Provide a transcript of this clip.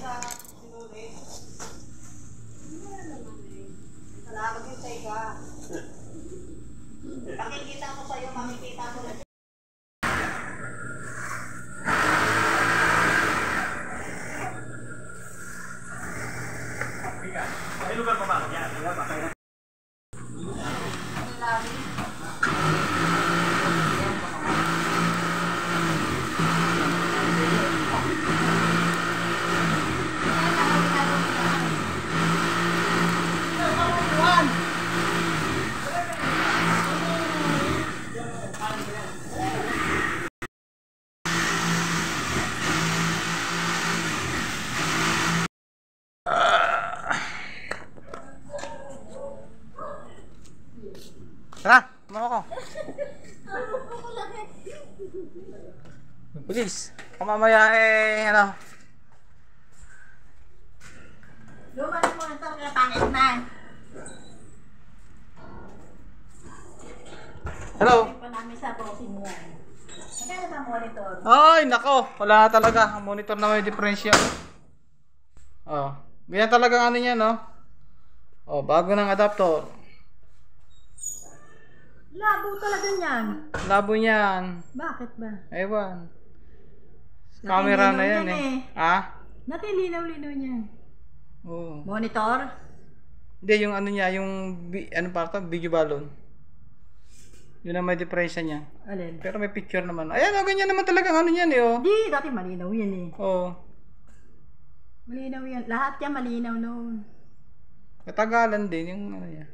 sa sinulit. Salamat yung teka. Pakikita ko sa'yo, makikita mo na. Ay, lugar pa ba? Yan, lugar pa. Tara, mo ako. Pulis. Kung mamaya ano. Lumalik mo ito, kaya pangit na. Hello. Hindi pa namin sa protein yan. Magkano ba monitor? Ay, nako. Wala talaga. Ang monitor na may differential. Oh. Ganyan talaga ang ano niya, no? Oh, bago ng adapter. Labo talaga niyan. Labo niyan. Bakit ba? Ewan. Camera na yan eh. Ha? Natilinaw-linaw niyan. Oo. Monitor? Hindi, yung ano niya, yung ano pa ito? Video balloon. Yun ang may diferensya niya. Alin? Pero may picture naman. Ayan, oh, ganyan naman talaga ano niyan eh, oh. Di, dati malinaw yan eh. Oo. Malinaw yan. Lahat yan malinaw noon. Katagalan din yung ano niya.